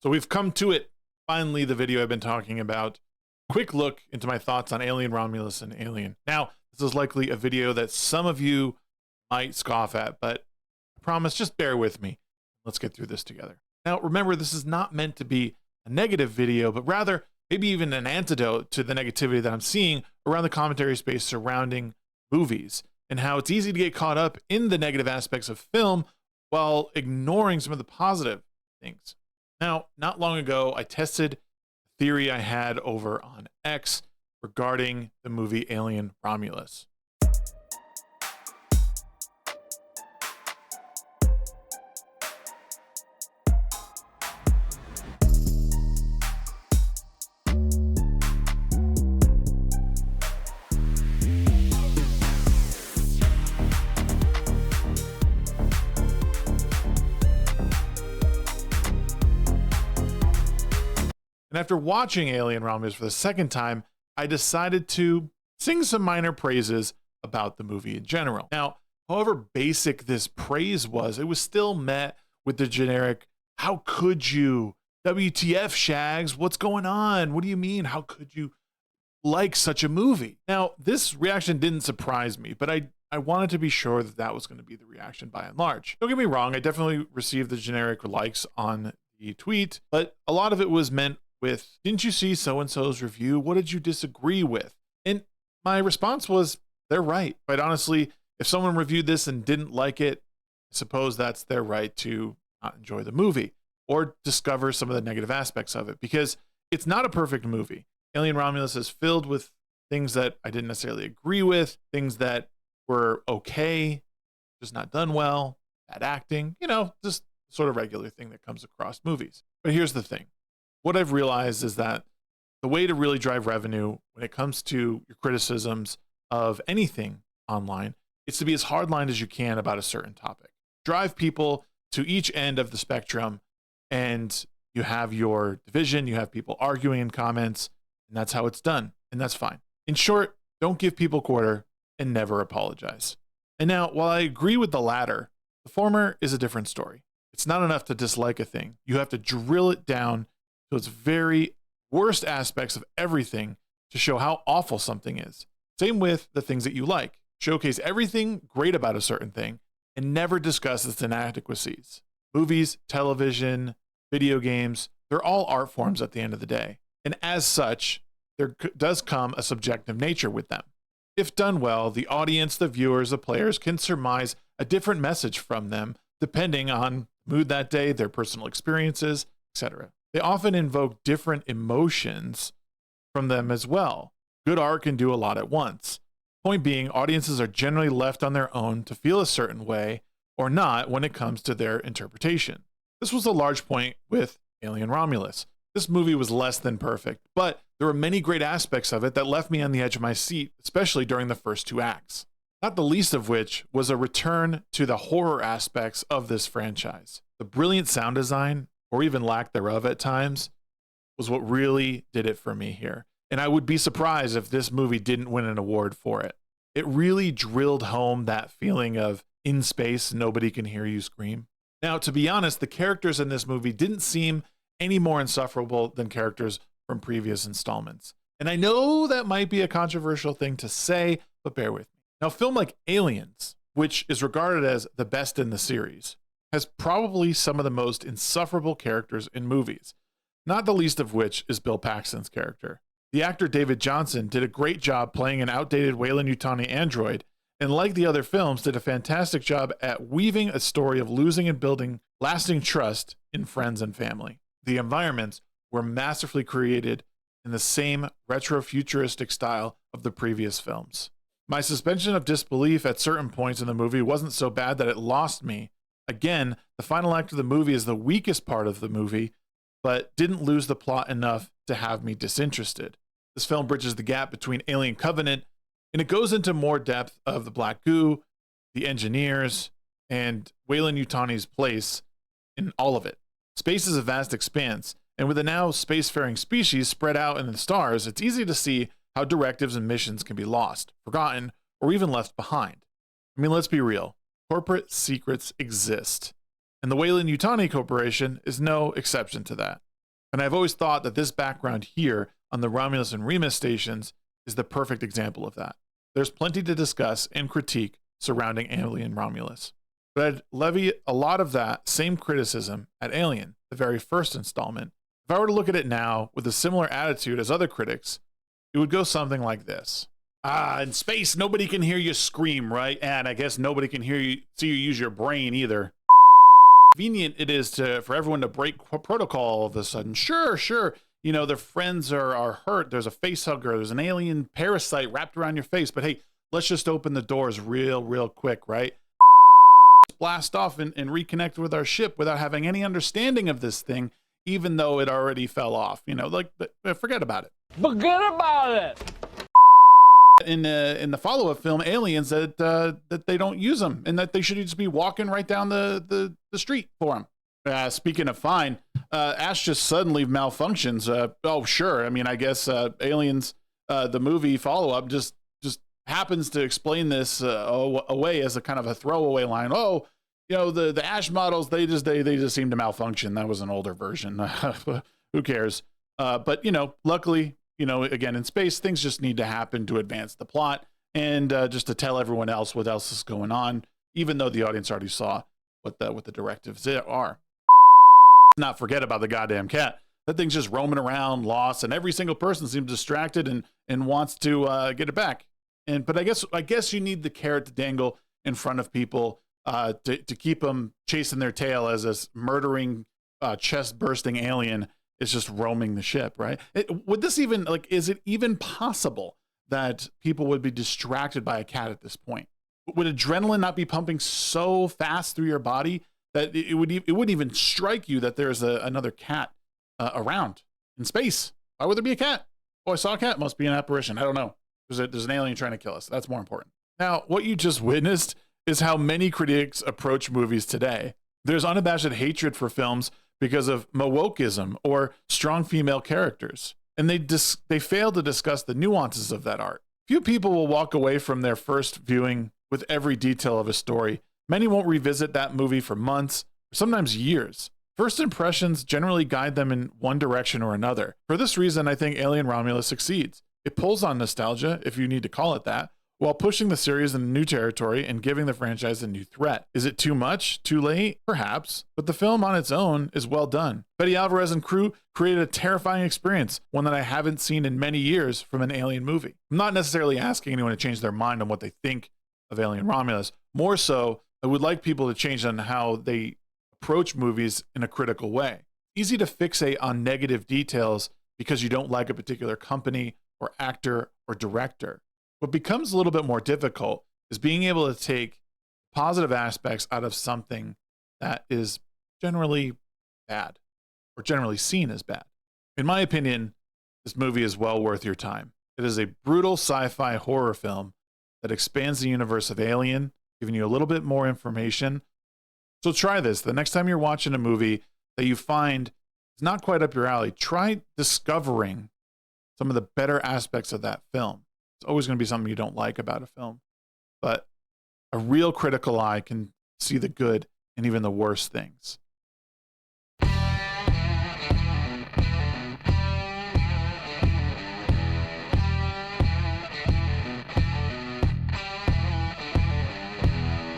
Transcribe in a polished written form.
So we've come to it. Finally, the video I've been talking about. Quick look into my thoughts on Alien Romulus and Alien. Now, this is likely a video that some of you might scoff at, but I promise, just bear with me. Let's get through this together. Now, remember, this is not meant to be a negative video, but rather maybe even an antidote to the negativity that I'm seeing around the commentary space surrounding movies and how it's easy to get caught up in the negative aspects of film while ignoring some of the positive things. Now, not long ago, I tested a theory I had over on X regarding the movie Alien Romulus. And after watching Alien Romulus for the second time, I decided to sing some minor praises about the movie in general. Now, however basic this praise was, it was still met with the generic, "How could you? WTF, Shags? What's going on? What do you mean? How could you like such a movie?" Now, this reaction didn't surprise me, but I wanted to be sure that that was going to be the reaction by and large. Don't get me wrong, I definitely received the generic likes on the tweet, but a lot of it was meant with, "Didn't you see so-and-so's review? What did you disagree with?" And my response was, they're right. Quite honestly, if someone reviewed this and didn't like it, I suppose that's their right to not enjoy the movie or discover some of the negative aspects of it, because it's not a perfect movie. Alien Romulus is filled with things that I didn't necessarily agree with, things that were okay, just not done well, bad acting, just sort of regular thing that comes across movies. But here's the thing. What I've realized is that the way to really drive revenue when it comes to your criticisms of anything online is to be as hardline as you can about a certain topic. Drive people to each end of the spectrum, and you have your division, you have people arguing in comments, and that's how it's done, and that's fine. In short, don't give people quarter and never apologize. And now, while I agree with the latter, the former is a different story. It's not enough to dislike a thing. You have to drill it down to its very worst aspects of everything to show how awful something is. Same with the things that you like. Showcase everything great about a certain thing and never discuss its inadequacies. Movies, television, video games, they're all art forms at the end of the day. And as such, there does come a subjective nature with them. If done well, the audience, the viewers, the players can surmise a different message from them depending on mood that day, their personal experiences, etc. They often invoke different emotions from them as well. Good art can do a lot at once. Point being, audiences are generally left on their own to feel a certain way or not when it comes to their interpretation. This was a large point with Alien Romulus. This movie was less than perfect, but there were many great aspects of it that left me on the edge of my seat, especially during the first two acts. Not the least of which was a return to the horror aspects of this franchise. The brilliant sound design, or even lack thereof at times, was what really did it for me here. And I would be surprised if this movie didn't win an award for it. It really drilled home that feeling of in space, nobody can hear you scream. Now, to be honest, the characters in this movie didn't seem any more insufferable than characters from previous installments. And I know that might be a controversial thing to say, but bear with me. Now, a film like Aliens, which is regarded as the best in the series, has probably some of the most insufferable characters in movies, not the least of which is Bill Paxton's character. The actor David Johnson did a great job playing an outdated Weyland-Yutani android, and like the other films, did a fantastic job at weaving a story of losing and building lasting trust in friends and family. The environments were masterfully created in the same retro-futuristic style of the previous films. My suspension of disbelief at certain points in the movie wasn't so bad that it lost me. Again, the final act of the movie is the weakest part of the movie, but didn't lose the plot enough to have me disinterested. This film bridges the gap between Alien Covenant, and it goes into more depth of the Black Goo, the engineers, and Weyland-Yutani's place in all of it. Space is a vast expanse, and with a now spacefaring species spread out in the stars, it's easy to see how directives and missions can be lost, forgotten, or even left behind. I mean, let's be real. Corporate secrets exist, and the Weyland-Yutani Corporation is no exception to that. And I've always thought that this background here on the Romulus and Remus stations is the perfect example of that. There's plenty to discuss and critique surrounding Alien Romulus. But I'd levy a lot of that same criticism at Alien, the very first installment. If I were to look at it now with a similar attitude as other critics, it would go something like this. In space, nobody can hear you scream, right? And I guess nobody can see you use your brain either. Convenient it is for everyone to break protocol all of a sudden. Sure. You know, their friends are hurt. There's a face hugger. There's an alien parasite wrapped around your face. But hey, let's just open the doors real quick, right? Blast off and reconnect with our ship without having any understanding of this thing, even though it already fell off. You know, like, forget about it. Forget about it. In the follow-up film, Aliens, that they don't use them and that they should just be walking right down the street for them. Speaking of fine, Ash just suddenly malfunctions. Oh, sure. I mean, I guess Aliens, the movie follow-up, just happens to explain this away as a kind of a throwaway line. Oh, you know, the Ash models, they just seem to malfunction. That was an older version. Who cares? But, you know, luckily, you know, again, in space, things just need to happen to advance the plot and just to tell everyone else what else is going on, even though the audience already saw what the directives are. Not forget about the goddamn cat. That thing's just roaming around, lost, and every single person seems distracted and wants to get it back. But I guess you need the carrot to dangle in front of people to keep them chasing their tail as this murdering, chest-bursting alien is just roaming the ship, right? Would this even, like, is it even possible that people would be distracted by a cat at this point? Would adrenaline not be pumping so fast through your body that it wouldn't even strike you that there's another cat around in space? Why would there be a cat? Oh, I saw a cat. Must be an apparition. I don't know. There's an alien trying to kill us. That's more important. Now, what you just witnessed is how many critics approach movies today. There's unabashed hatred for films because of wokeism or strong female characters, and they fail to discuss the nuances of that art. Few people will walk away from their first viewing with every detail of a story. Many won't revisit that movie for months, sometimes years. First impressions generally guide them in one direction or another. For this reason, I think Alien Romulus succeeds. It pulls on nostalgia, if you need to call it that, while pushing the series into new territory and giving the franchise a new threat. Is it too much? Too late? Perhaps. But the film on its own is well done. Betty Alvarez and crew created a terrifying experience, one that I haven't seen in many years from an Alien movie. I'm not necessarily asking anyone to change their mind on what they think of Alien Romulus. More so, I would like people to change on how they approach movies in a critical way. Easy to fixate on negative details because you don't like a particular company or actor or director. What becomes a little bit more difficult is being able to take positive aspects out of something that is generally bad or generally seen as bad. In my opinion, this movie is well worth your time. It is a brutal sci-fi horror film that expands the universe of Alien, giving you a little bit more information. So try this. The next time you're watching a movie that you find is not quite up your alley, try discovering some of the better aspects of that film. It's always going to be something you don't like about a film, but a real critical eye can see the good in even the worst things.